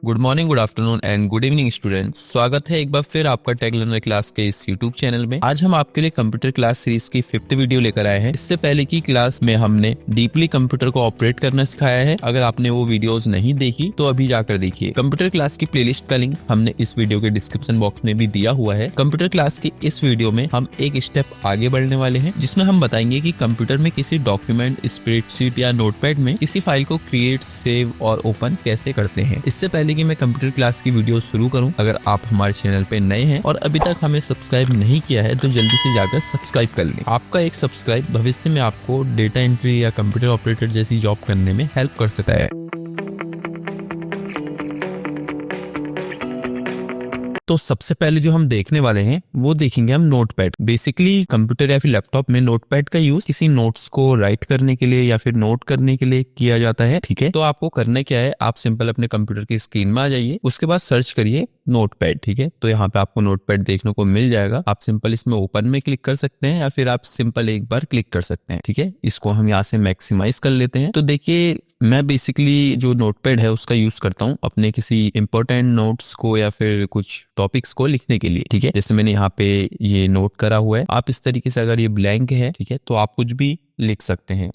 Good morning, good afternoon and good evening student. स्वागत है एक बार फिर आपका टेक लर्नर क्लास के इस यूट्यूब चैनल में। आज हम आपके लिए कंप्यूटर क्लास सीरीज की 5th वीडियो लेकर आए हैं। इससे पहले की क्लास में हमने डीपली कंप्यूटर को ऑपरेट करना सिखाया है। अगर आपने वो वीडियोस नहीं देखी तो अभी जाकर देखिए। कंप्यूटर क्लास की प्लेलिस्ट का लिंक हमने इस वीडियो के डिस्क्रिप्शन बॉक्स में भी दिया हुआ है। कंप्यूटर क्लास की इस वीडियो में हम एक स्टेप आगे बढ़ने वाले हैं, जिसमें हम बताएंगे कि कंप्यूटर में किसी डॉक्यूमेंट, स्प्रेडशीट या नोटपैड में किसी फाइल को क्रिएट, सेव और ओपन कैसे करते हैं। इससे पहले कि मैं कंप्यूटर क्लास की वीडियो शुरू करूं, अगर आप हमारे चैनल पे नए हैं और अभी तक हमें सब्सक्राइब नहीं किया है तो जल्दी से जाकर सब्सक्राइब कर लें। आपका एक सब्सक्राइब भविष्य में आपको डेटा एंट्री या कंप्यूटर ऑपरेटर जैसी जॉब करने में हेल्प कर सकता है। तो सबसे पहले जो हम देखने वाले हैं वो देखेंगे हम नोटपैड। बेसिकली कंप्यूटर या फिर लैपटॉप में नोटपैड का यूज किसी नोट्स को राइट करने के लिए या फिर नोट करने के लिए किया जाता है। ठीक है, तो आपको करना क्या है, आप सिंपल अपने कंप्यूटर की स्क्रीन में आ जाइए, उसके बाद सर्च करिए नोटपैड। ठीक है, तो यहाँ पे आपको नोटपैड देखने को मिल जाएगा। आप सिंपल इसमें ओपन में क्लिक कर सकते हैं या फिर आप सिंपल एक बार क्लिक कर सकते हैं। ठीक है, इसको हम यहाँ से मैक्सिमाइज कर लेते हैं। तो देखिए, मैं बेसिकली जो नोटपैड है उसका यूज करता हूँ अपने किसी इंपॉर्टेंट नोट्स को या फिर कुछ टॉपिक्स को लिखने के लिए। ठीक है, जैसे मैंने यहाँ पे ये नोट करा हुआ है। आप इस तरीके से, अगर ये ब्लैंक है, ठीक है, तो आप कुछ भी लिख सकते हैं।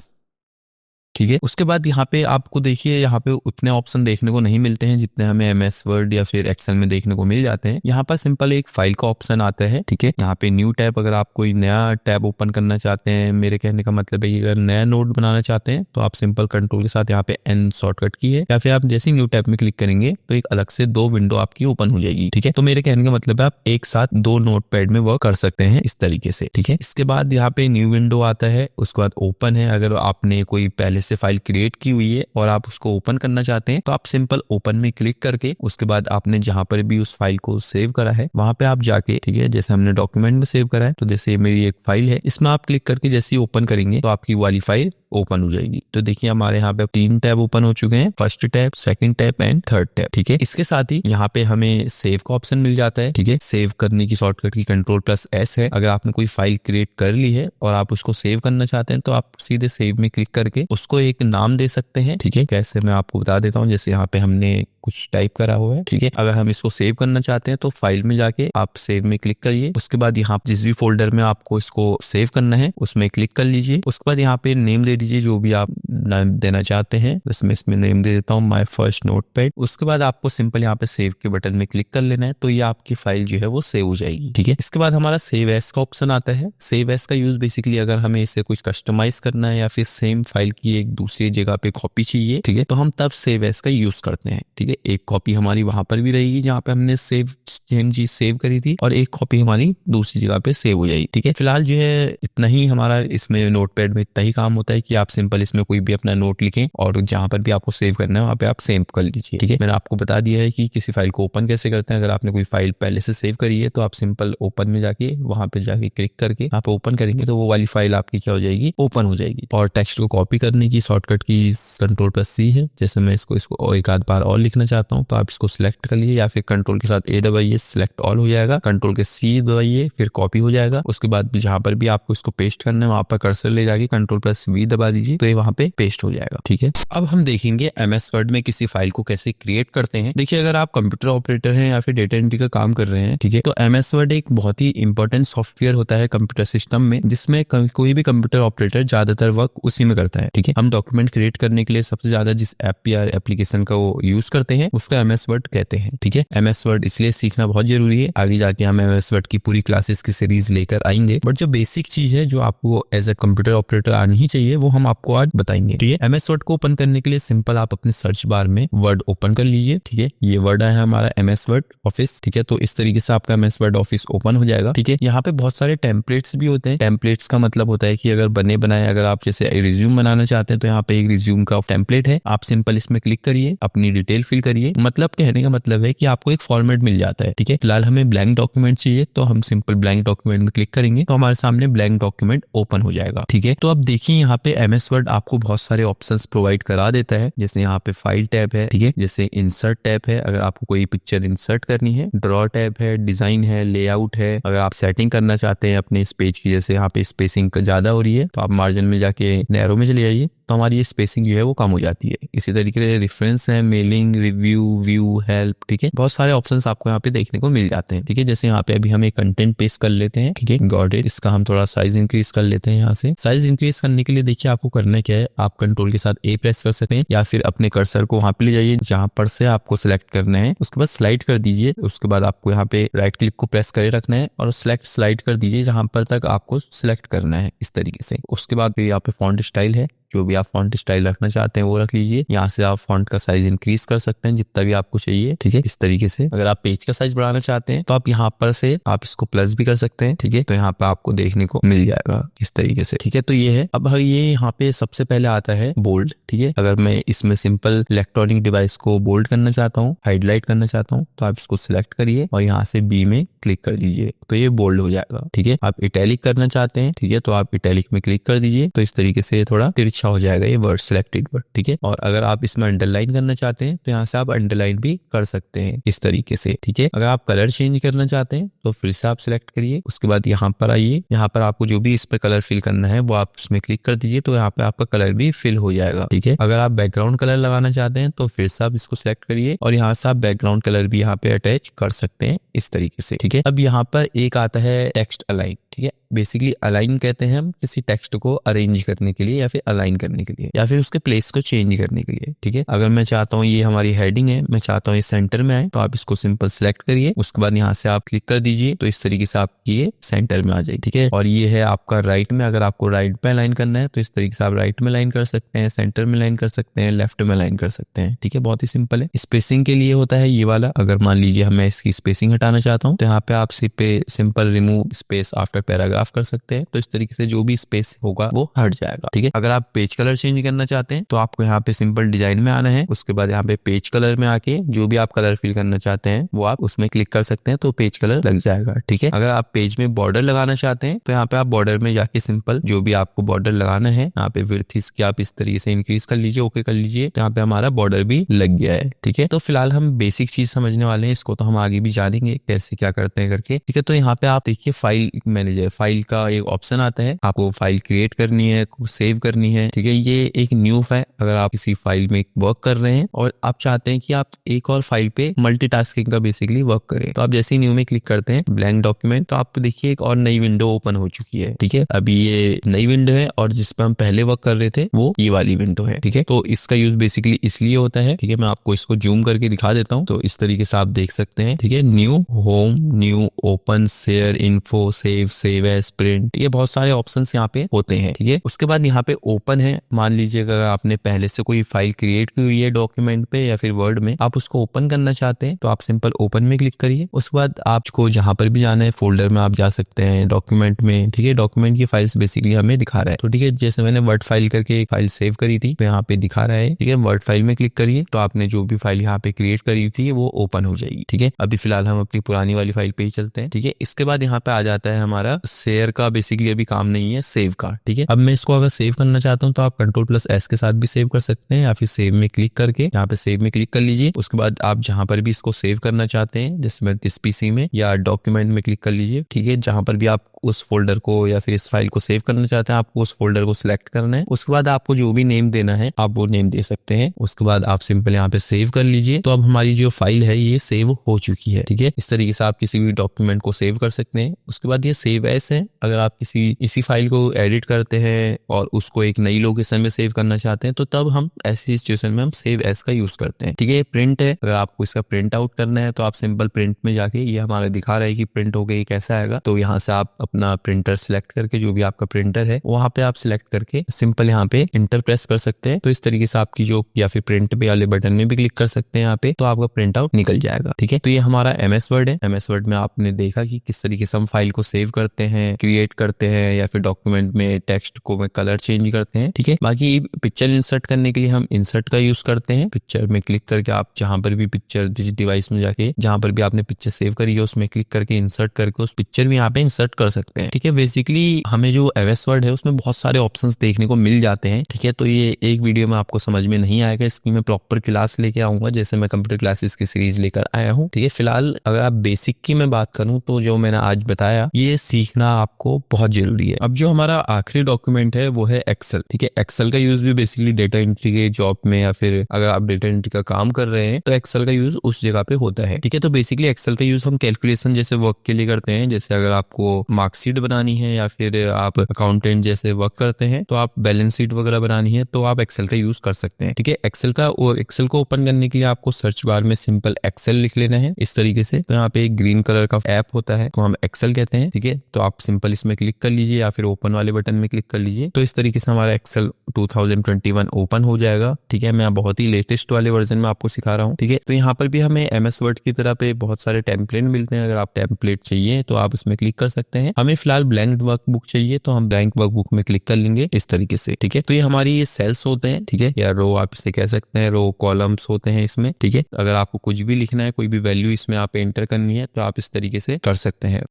ठीक है, उसके बाद यहाँ पे आपको देखिए, यहाँ पे उतने ऑप्शन देखने को नहीं मिलते हैं जितने हमें एमएस वर्ड या फिर एक्सेल में देखने को मिल जाते हैं। यहाँ पर सिंपल एक फाइल का ऑप्शन आता है। ठीक है, यहाँ पे न्यू टैब, अगर आप कोई नया टैब ओपन करना चाहते हैं, मेरे कहने का मतलब है कि अगर नया नोट बनाना चाहते हैं तो आप सिंपल कंट्रोल के साथ यहाँ पे एन शॉर्टकट की है, या फिर आप जैसे न्यू टैब में क्लिक करेंगे तो एक अलग से 2 विंडो आपकी ओपन हो जाएगी। ठीक है, तो मेरे कहने का मतलब है आप एक साथ 2 नोटपैड में वर्क कर सकते हैं इस तरीके से। ठीक है, इसके बाद यहाँ पे न्यू विंडो आता है, उसके बाद ओपन है। अगर आपने कोई पहले से फाइल क्रिएट की हुई है और आप उसको ओपन करना चाहते हैं तो आप सिंपल ओपन में क्लिक करके उसके बाद आपने जहां पर भी उस फाइल को सेव करा है वहां पे आप जाके, ठीक है, जैसे हमने डॉक्यूमेंट में सेव करा है, तो जैसे मेरी एक फाइल है, इसमें आप क्लिक करके जैसे ही ओपन करेंगे तो आपकी वाली फाइल ओपन हो जाएगी। तो देखिए, हमारे यहाँ पे 3 टैब ओपन हो चुके हैं, first tab, second tab and third tab. ठीक है, इसके साथ ही यहाँ पे हमें सेव का ऑप्शन मिल जाता है। ठीक है, सेव करने की शॉर्टकट की Ctrl+S है। अगर आपने कोई फाइल क्रिएट कर ली है और आप उसको सेव करना चाहते हैं तो आप सीधे सेव में क्लिक करके उसको एक नाम दे सकते हैं। ठीक है, कैसे मैं आपको बता देता हूँ। जैसे यहाँ पे हमने कुछ टाइप करा हुआ है। ठीक है, अगर हम इसको सेव करना चाहते हैं तो फाइल में जाके आप सेव में क्लिक करिए। उसके बाद यहाँ जिस भी फोल्डर में आपको इसको सेव करना है उसमें क्लिक कर लीजिए। उसके बाद यहाँ पे नेम दे दीजिए, जो भी आप नाम देना चाहते हैं। मैं इसमें नेम दे देता हूँ माय फर्स्ट नोटपैड। उसके बाद आपको सिंपल यहाँ पे सेव के बटन में क्लिक कर लेना है, तो ये आपकी फाइल जो है वो सेव हो जाएगी। ठीक है, इसके बाद हमारा सेव एज का ऑप्शन आता है। सेव एज का यूज बेसिकली अगर हमें इसे कुछ कस्टमाइज करना है या फिर सेम फाइल की एक दूसरी जगह पे कॉपी चाहिए, ठीक है, तो हम तब सेव एज का यूज करते हैं। ठीक है, एक कॉपी हमारी वहां पर भी रहेगी जहाँ पे हमने सेम चीज सेव करी थी, और एक कॉपी हमारी दूसरी जगह पे सेव हो जाएगी। ठीक है, फिलहाल जो है इतना ही हमारा इसमें नोटपैड में इतना ही काम होता है कि आप सिंपल इसमें कोई भी अपना नोट लिखें और जहां पर भी आपको सेव करना है वहां पे आप सेव कर लीजिए। ठीक है, मैंने आपको बता दिया है कि किसी फाइल को ओपन कैसे करते हैं। अगर आपने कोई फाइल पहले से सेव करी है तो आप सिंपल ओपन में जाके वहां पे जाके क्लिक करके आप ओपन करेंगे तो वो वाली फाइल आपकी क्या हो जाएगी, ओपन हो जाएगी। और टेक्स्ट को कॉपी करने की शॉर्टकट की Ctrl+C है। जैसे मैं इसको एक आध बार और लिखना चाहता हूँ तो आप इसको सिलेक्ट कर लीजिए, या फिर कंट्रोल के साथ A दबाइए, सिलेक्ट ऑल हो जाएगा। कंट्रोल के C दबाइए, फिर कॉपी हो जाएगा। उसके बाद जहां पर भी आपको इसको पेस्ट करना है वहां पर कर्सर ले जाके Ctrl+V दबा दीजिए, तो ये वहां पे पेस्ट हो जाएगा। ठीक है, अब हम देखेंगे एमएस वर्ड में किसी फाइल को कैसे क्रिएट करते हैं। देखिए, अगर आप कंप्यूटर ऑपरेटर हैं या फिर डेटा एंट्री का काम कर रहे हैं, ठीक है, तो एमएस वर्ड एक बहुत ही इंपॉर्टेंट सॉफ्टवेयर होता है कंप्यूटर सिस्टम में, जिसमें कोई भी कंप्यूटर ऑपरेटर ज्यादातर वर्क उसी में करता है। ठीक है, हम डॉक्यूमेंट क्रिएट करने के लिए सबसे ज्यादा जिस ऐप या एप्लीकेशन का वो यूज करते हैं उसका एमएस वर्ड कहते हैं। ठीक है, एमएस वर्ड इसलिए सीखना बहुत जरूरी है। आगे जाके हम एमएस वर्ड की पूरी क्लासेस की सीरीज लेकर आएंगे, बट जो बेसिक चीज है जो आपको एज ए कंप्यूटर ऑपरेटर आनी ही चाहिए वो हम आपको आज बताएंगे। ठीक है, एमएस वर्ड को ओपन करने के लिए सिंपल आप अपने सर्च बार में वर्ड ओपन कर लीजिए। ठीक है, ये वर्ड है हमारा एमएस वर्ड ऑफिस। ठीक है, तो इस तरीके से आपका एमएस वर्ड ऑफिस ओपन हो जाएगा। ठीक है, यहाँ पे बहुत सारे टेम्पलेट्स भी होते हैं। टेम्पलेट्स का मतलब होता है कि अगर बने बनाए, अगर आप जैसे रिज्यूम बनाना चाहते हैं तो यहाँ पे एक रिज्यूम का टेम्पलेट है। आप सिंपल इसमें क्लिक करिए, अपनी डिटेल फिल करिए। मतलब कहने का मतलब है कि आपको एक फॉर्मेट मिल जाता है। ठीक है, फिलहाल हमें ब्लैंक डॉक्यूमेंट चाहिए तो हम सिंपल ब्लैंक डॉक्यूमेंट में क्लिक करेंगे तो हमारे सामने ब्लैंक डॉक्यूमेंट ओपन हो जाएगा। ठीक है, तो अब देखिए, यहाँ पे एमएस वर्ड आपको बहुत सारे ऑप्शंस प्रोवाइड करा देता है। जैसे यहाँ पे फाइल टैब है, ठीक है, जैसे इंसर्ट टैब है, अगर आपको कोई पिक्चर इंसर्ट करनी है, ड्रॉ टैब है, डिजाइन है, लेआउट है, अगर आप सेटिंग करना चाहते हैं अपने इस पेज की, जैसे यहाँ पे स्पेसिंग ज्यादा हो रही है तो आप मार्जिन में जाके नैरो में चले जाइए, तो हमारी ये स्पेसिंग जो है वो कम हो जाती है। इसी तरीके से रेफरेंस है, मेलिंग, रिव्यू, व्यू, हेल्प, ठीक है, बहुत सारे ऑप्शंस आपको यहाँ पे देखने को मिल जाते हैं। ठीक है, जैसे यहाँ पे अभी हम एक कंटेंट पेस्ट कर लेते हैं। ठीक है, गॉट इट। इसका हम थोड़ा साइज इंक्रीज कर लेते हैं। यहाँ से साइज इंक्रीज करने के लिए देखिए आपको करना क्या है, आप कंट्रोल के साथ ए प्रेस कर सकते हैं या फिर अपने कर्सर को वहां पे ले जाइए जहां पर से आपको सिलेक्ट करना है, उसके बाद स्लाइड कर दीजिए। उसके बाद आपको यहाँ पे राइट क्लिक को प्रेस करे रखना है और सिलेक्ट स्लाइड कर दीजिए जहां पर तक आपको सिलेक्ट करना है, इस तरीके से। उसके बाद यहाँ पे फॉन्ट स्टाइल है, जो भी आप फॉन्ट स्टाइल रखना चाहते हैं वो रख लीजिए। यहाँ से आप फॉन्ट का साइज इंक्रीज कर सकते हैं जितना भी आपको चाहिए। ठीक है, इस तरीके से। अगर आप पेज का साइज बढ़ाना चाहते हैं तो आप यहाँ पर से आप इसको प्लस भी कर सकते हैं। ठीक है, तो यहाँ पे आपको देखने को मिल जाएगा इस तरीके से। ठीक है, तो ये है। अब ये यहाँ पे सबसे पहले आता है बोल्ड। ठीक है, अगर मैं इसमें सिंपल इलेक्ट्रॉनिक डिवाइस को बोल्ड करना चाहता हूँ, हाईलाइट करना चाहता हूँ, तो आप इसको सिलेक्ट करिए और यहाँ से बी में क्लिक कर दीजिए तो ये बोल्ड हो जाएगा। ठीक है, आप इटैलिक करना चाहते हैं, ठीक है, तो आप इटैलिक में क्लिक कर दीजिए तो इस तरीके से थोड़ा तिरछा हो जाएगा ये वर्ड, सिलेक्टेड वर्ड। ठीक है, और अगर आप इसमें अंडरलाइन करना चाहते हैं तो यहाँ से आप अंडरलाइन भी कर सकते हैं इस तरीके से। ठीक है, अगर आप कलर चेंज करना चाहते हैं तो फिर से आप सिलेक्ट करिए। उसके बाद यहाँ पर आइए, यहाँ पर आपको जो भी इस पर कलर फिल करना है वो आप उसमें क्लिक कर दीजिए तो यहाँ पे आपका कलर भी फिल हो जाएगा। ठीक है, अगर आप बैकग्राउंड कलर लगाना चाहते हैं तो फिर से आप इसको सिलेक्ट करिए और यहाँ से आप बैकग्राउंड कलर भी यहाँ पे अटैच कर सकते हैं इस तरीके से। ठीक है, अब यहाँ पर एक आता है टेक्स्ट अलाइन। ठीक है, बेसिकली अलाइन कहते हैं हम किसी टेक्स्ट को अरेंज करने के लिए या फिर अलाइन करने के लिए या फिर उसके प्लेस को चेंज करने के लिए। ठीक है, अगर मैं चाहता हूँ ये हमारी हेडिंग है, मैं चाहता हूँ ये सेंटर में आए तो आप इसको सिंपल सिलेक्ट करिए। उसके बाद यहाँ से आप क्लिक कर दीजिए तो इस तरीके से आपकी ये सेंटर में आ जाएगी। ठीक है, और ये है आपका राइट में। अगर आपको राइट में अलाइन करना है तो इस तरीके से आप राइट में अलाइन कर सकते हैं, सेंटर में अलाइन कर सकते हैं, लेफ्ट में अलाइन कर सकते हैं। ठीक है, बहुत ही सिंपल है। स्पेसिंग के लिए होता है ये वाला। अगर मान लीजिए मैं इसकी स्पेसिंग हटाना चाहता हूँ तो यहाँ पे आप simple remove space after paragraph कर सकते हैं, तो इस तरीके से जो भी स्पेस होगा वो हट जाएगा। ठीक है, अगर आप पेज कलर चेंज करना चाहते हैं तो आपको यहाँ पे सिंपल डिजाइन में आना है। उसके बाद यहाँ पे पेज कलर में आके जो भी आप कलर फिल करना चाहते हैं वो आप उसमें क्लिक कर सकते हैं तो पेज कलर लग जाएगा। ठीक है, अगर आप पेज में बॉर्डर लगाना चाहते हैं तो यहाँ पे आप बॉर्डर में जाके सिंपल जो भी आपको बॉर्डर लगाना है यहाँ पे विड्थ इसकी आप इस तरीके से इंक्रीज कर लीजिए, ओके कर लीजिए, तो यहाँ पे हमारा बॉर्डर भी लग गया है। ठीक है, तो फिलहाल हम बेसिक चीज समझने वाले हैं, इसको तो हम आगे भी जानेंगे कैसे क्या करते हैं करके। ठीक है, तो यहाँ पे आप देखिए फाइल मैनेजर, फाइल का एक ऑप्शन आता है, आपको फाइल क्रिएट करनी है, सेव करनी है। ठीक है, ये एक न्यू है। अगर आप किसी फाइल में वर्क कर रहे हैं और आप चाहते हैं कि आप एक और फाइल पे मल्टीटास्किंग का बेसिकली वर्क करें तो आप जैसे ही न्यू में क्लिक करते हैं ब्लैंक डॉक्यूमेंट तो आपको देखिए एक और नई विंडो ओपन हो चुकी है। ठीक है, अभी ये नई विंडो है और जिस पे हम पहले वर्क कर रहे थे वो ये वाली विंडो है। ठीक है, तो इसका यूज बेसिकली इसलिए होता है। ठीक है, मैं आपको इसको जूम करके दिखा देता हूँ तो इस तरीके से आप देख सकते हैं। ठीक है, new, home, new, open, share, info, save as, print, ये बहुत सारे ऑप्शंस यहाँ पे होते हैं। ठीक है, उसके बाद यहाँ पे ओपन है। मान लीजिए अगर आपने पहले से कोई फाइल क्रिएट की हुई है डॉक्यूमेंट पे या फिर वर्ड में, आप उसको ओपन करना चाहते हैं तो आप सिंपल ओपन में क्लिक करिए। उसके बाद आपको जहां पर भी जाना है फोल्डर में आप जा सकते हैं, डॉक्यूमेंट में। ठीक है, डॉक्यूमेंट की फाइल्स बेसिकली हमें दिखा रहा है। तो ठीक है, जैसे मैंने वर्ड फाइल करके एक फाइल सेव करी थी तो यहाँ पे दिखा रहा है। ठीक है, वर्ड फाइल में क्लिक करिए तो आपने जो भी फाइल यहाँ पे क्रिएट करी थी वो ओपन हो जाएगी। ठीक है, अभी फिलहाल हम अपनी पुरानी वाली फाइल पे ही चलते हैं। ठीक है, इसके बाद यहाँ पे आ जाता है हमारा शेयर का, बेसिकली अभी काम नहीं है, सेव का। ठीक है, अब मैं इसको अगर सेव करना चाहता हूँ तो आप Ctrl+S के साथ भी सेव कर सकते हैं या फिर सेव में क्लिक करके यहाँ पे सेव में क्लिक कर लीजिए। उसके बाद आप जहां पर भी इसको सेव करना चाहते हैं, जैसे मैं इस पीसी में या डॉक्यूमेंट में क्लिक कर लीजिए। ठीक है, जहां पर भी आप उस फोल्डर को या फिर इस फाइल को सेव करना चाहते हैं आपको उस फोल्डर को सिलेक्ट करना है। उसके बाद आपको जो भी नेम देना है आप वो नेम दे सकते हैं। उसके बाद आप सिंपल यहाँ पे सेव कर लीजिए। तो अब हमारी जो फाइल है ये सेव हो चुकी है। ठीक है, इस तरीके से आप किसी भी डॉक्यूमेंट को सेव कर सकते हैं। उसके बाद ये सेव एज है, अगर आप इसी फाइल को एडिट करते हैं और उसको एक नई लोकेशन में सेव करना चाहते हैं तो तब हम ऐसी सिचुएशन में हम सेव एज का यूज करते हैं। ठीक है, प्रिंट है, अगर आपको इसका प्रिंट आउट करना है तो आप सिंपल प्रिंट में जाके, ये हमारा दिखा रहा है कि प्रिंट हो गई, कैसा आएगा, तो यहाँ से आप अपना प्रिंटर सिलेक्ट करके जो भी आपका प्रिंटर है वहां पे आप सिलेक्ट करके सिंपल यहाँ पे इंटर प्रेस कर सकते हैं। तो इस तरीके से आपकी जो, या फिर प्रिंट पे वाले बटन में भी क्लिक कर सकते हैं यहाँ पे, तो आपका प्रिंट आउट निकल जाएगा। ठीक है, तो ये हमारा MS वर्ड है। MS वर्ड में आपने देखा कि किस तरीके से हम फाइल को सेव करते हैं, क्रिएट करते हैं या फिर डॉक्यूमेंट में टेक्स्ट को में कलर चेंज करते हैं। ठीक है, बाकी पिक्चर इंसर्ट करने के लिए हम इंसर्ट का यूज करते हैं। पिक्चर में क्लिक करके आप जहां पर भी पिक्चर, जिस डिवाइस में जाके जहां पर भी आपने पिक्चर सेव करी है उसमें क्लिक करके इंसर्ट करके उस पिक्चर भी यहाँ पे इंसर्ट कर सकते सकते हैं। ठीक है, बेसिकली हमें जो एमएस वर्ड है उसमें बहुत सारे ऑप्शंस देखने को मिल जाते हैं। ठीक है, तो ये एक वीडियो में आपको समझ में नहीं आएगा, इसकी मैं प्रॉपर क्लास लेके आऊंगा, जैसे मैं कंप्यूटर क्लासेस की सीरीज लेकर आया हूँ। ठीक है, फिलहाल अगर आप बेसिक की मैं बात करूँ तो जो मैंने आज बताया ये सीखना आपको बहुत जरूरी है। अब जो हमारा आखिरी डॉक्यूमेंट है वो है एक्सेल। ठीक है, एक्सेल का यूज भी बेसिकली डेटा एंट्री के जॉब में या फिर अगर आप डेटा एंट्री का काम कर रहे हैं तो एक्सेल का यूज उस जगह पे होता है। ठीक है, तो बेसिकली एक्सेल का यूज हम कैलकुलेशन जैसे वर्क के लिए करते हैं, जैसे अगर आपको मार्कशीट बनानी है या फिर आप अकाउंटेंट जैसे वर्क करते हैं तो आप बैलेंस शीट वगैरह बनानी है तो आप एक्सेल का यूज कर सकते हैं। ठीक है, एक्सेल को ओपन करने के लिए आपको सर्च बार में सिंपल एक्सेल लिख लेना है इस तरीके से। तो यहाँ पे एक ग्रीन कलर का ऐप होता है तो हम एक्सेल कहते हैं। ठीक है, तो आप सिंपल इसमें क्लिक कर लीजिए या फिर ओपन वाले बटन में क्लिक कर लीजिए, तो इस तरीके से हमारा एक्सेल 2021 ओपन हो जाएगा। ठीक है, मैं बहुत ही लेटेस्ट वाले वर्जन में आपको सिखा रहा हूँ। ठीक है, तो यहाँ पर भी हमें एमएस वर्ड की तरह पे बहुत सारे टेम्पलेट मिलते हैं। अगर आप टेम्पलेट चाहिए तो आप इसमें क्लिक कर सकते हैं। हमें फिलहाल ब्लैंक वर्कबुक चाहिए तो हम ब्लैंक वर्कबुक में क्लिक कर लेंगे इस तरीके से। ठीक है, तो ये हमारी ये सेल्स होते हैं। ठीक है, या रो आप इसे कह सकते हैं, रो कॉलम्स होते हैं इसमें। ठीक है, अगर आपको कुछ भी लिखना है, कोई भी वैल्यू इसमें आप एंटर करनी है तो आप इस तरीके से कर सकते हैं।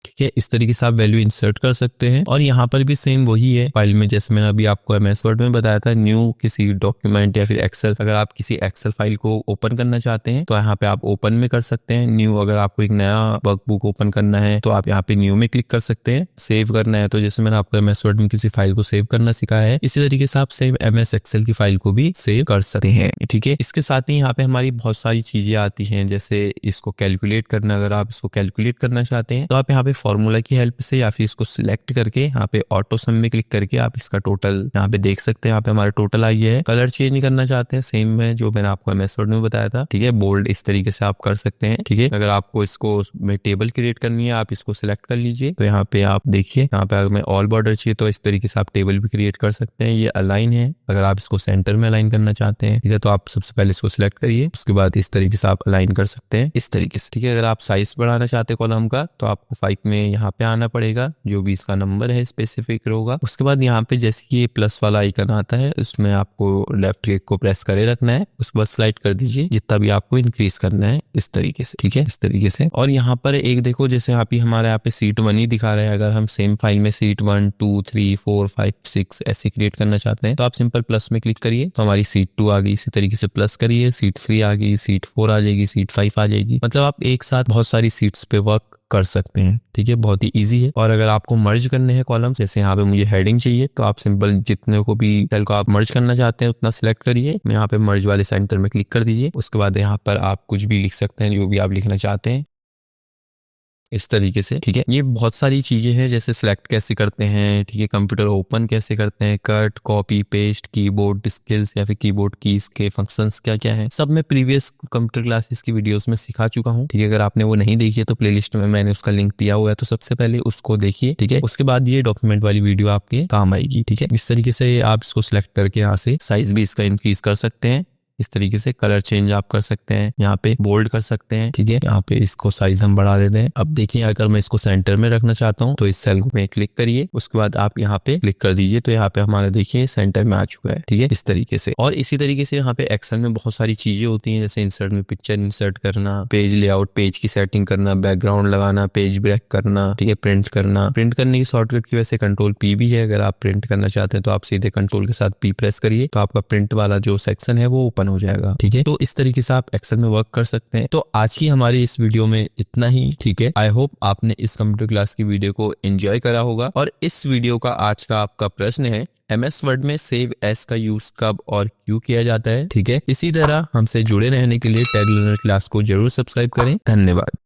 ठीक है, इस तरीके से आप वैल्यू इंसर्ट कर सकते हैं। और यहाँ पर भी सेम वही है फाइल में, जैसे मैंने अभी आपको एमएस वर्ड में बताया था, न्यू किसी डॉक्यूमेंट या फिर एक्सेल, अगर आप किसी एक्सेल फाइल को ओपन करना चाहते हैं तो यहाँ पे आप ओपन में कर सकते हैं। न्यू अगर आपको एक नया वर्कबुक ओपन करना है तो आप यहाँ पे न्यू में क्लिक कर सकते हैं। सेव करना है तो जैसे मैंने आपको एमएस वर्ड में किसी फाइल को सेव करना सिखाया है, इसी तरीके से आप सेम एमएस एक्सेल की फाइल को भी सेव कर सकते हैं। ठीक है, इसके साथ ही यहाँ पे हमारी बहुत सारी चीजें आती हैं, जैसे इसको कैलकुलेट करना। अगर आप इसको कैलकुलेट करना चाहते हैं तो आप यहाँ पे फॉर्मूला की हेल्प से या फिर इसको सिलेक्ट करके यहाँ पे ऑटो सम में क्लिक करके आप इसका टोटल यहाँ पे देख सकते हैं। यहाँ पे हमारा टोटल आई है। कलर चेंज करना चाहते हैं सेम में जो मैंने आपको एमएस वर्ड में बताया था। ठीक है, बोल्ड इस तरीके से आप कर सकते हैं। ठीक है, अगर आपको इसको में टेबल क्रिएट करनी है आप इसको सिलेक्ट कर लीजिए, तो यहाँ पे आप देखिए, यहाँ पे अगर मैं ऑल बॉर्डर चाहिए तो इस तरीके से आप टेबल भी क्रिएट कर सकते हैं। ये अलाइन है, अगर आप इसको सेंटर में अलाइन करना चाहते हैं, ठीक है, तो आप सबसे पहले इसको सिलेक्ट करिए, उसके बाद इस तरीके से आप अलाइन कर सकते हैं इस तरीके से। ठीक है, अगर आप साइज बढ़ाना चाहते हैं कॉलम का तो आपको 5 में यहाँ पे आना पड़ेगा, जो भी इसका नंबर है स्पेसिफिक होगा। उसके बाद यहाँ पे जैसे ये प्लस वाला आइकन आता है उसमें आपको लेफ्ट क्लिक को प्रेस करे रखना है, उसके बाद स्लाइड कर दीजिए जितना भी आपको इंक्रीज करना है इस तरीके से। ठीक है, इस तरीके से। और यहाँ पर एक देखो, जैसे हमारे यहाँ पे सीट 1 ही दिखा रहा है। अगर हम सेम फाइल में सीट 1 2 3 4 5 6 ऐसे क्रिएट करना चाहते हैं तो आप सिंपल प्लस में क्लिक करिए तो हमारी सीट 2 आ गई। इसी तरीके से प्लस करिए, सीट 3 आ गई, सीट 4 आ जाएगी, सीट 5 आ जाएगी। मतलब आप एक साथ बहुत सारी सीट्स पे वर्क कर सकते हैं। ठीक है, बहुत ही इजी है। और अगर आपको मर्ज करने हैं कॉलम, जैसे यहाँ पे मुझे हेडिंग चाहिए तो आप सिंपल जितने को भी सेल को आप मर्ज करना चाहते हैं उतना सिलेक्ट करिए, यहाँ पे मर्ज वाले सेंटर में क्लिक कर दीजिए। उसके बाद यहाँ पर आप कुछ भी लिख सकते हैं, जो भी आप लिखना चाहते हैं इस तरीके से। ठीक है, ये बहुत सारी चीजें हैं, जैसे सिलेक्ट कैसे करते हैं, ठीक है, कंप्यूटर ओपन कैसे करते हैं, cut copy paste, keyboard skills या फिर कीबोर्ड कीज के फंक्शंस क्या क्या हैं, सब मैं प्रीवियस कंप्यूटर क्लासेस की वीडियोस में सिखा चुका हूं। ठीक है, अगर आपने वो नहीं देखी है तो प्लेलिस्ट में मैंने उसका लिंक दिया हुआ है, तो सबसे पहले उसको देखिए। ठीक है, उसके बाद ये डॉक्यूमेंट वाली वीडियो आपके काम आएगी। ठीक है, इस तरीके से आप इसको सिलेक्ट करके यहाँ से साइज भी इसका इंक्रीज कर सकते हैं इस तरीके से। कलर चेंज आप कर सकते हैं, यहाँ पे बोल्ड कर सकते हैं। ठीक है, यहाँ पे इसको साइज हम बढ़ा देते हैं। अब देखिए, अगर मैं इसको सेंटर में रखना चाहता हूँ तो इस सेल में क्लिक करिए, उसके बाद आप यहाँ पे क्लिक कर दीजिए तो यहाँ पे हमारा देखिए सेंटर में आ चुका है। ठीक है, इस तरीके से। और इसी तरीके से यहाँ पे एक्सेल में बहुत सारी चीजें होती हैं, जैसे इंसर्ट में पिक्चर इंसर्ट करना, पेज लेआउट, पेज की सेटिंग करना, बैकग्राउंड लगाना, पेज ब्रेक करना, ठीक है, प्रिंट करना। प्रिंट करने की शॉर्टकट की वैसे Ctrl+P भी है। अगर आप प्रिंट करना चाहते हैं तो आप सीधे कंट्रोल के साथ P प्रेस करिए तो आपका प्रिंट वाला जो सेक्शन है वो ओपन हो जाएगा। ठीक है, तो इस तरीके से आप एक्सेल में वर्क कर सकते हैं। तो आज की हमारी इस वीडियो में इतना ही। ठीक है, आई होप आपने इस कंप्यूटर क्लास की वीडियो को एंजॉय करा होगा। और इस वीडियो का आज का आपका प्रश्न है, एमएस वर्ड में सेव एस का यूज कब और क्यों किया जाता है। ठीक है, इसी तरह हमसे जुड़े रहने के लिए टैग लर्नर क्लास को जरूर सब्सक्राइब करें। धन्यवाद।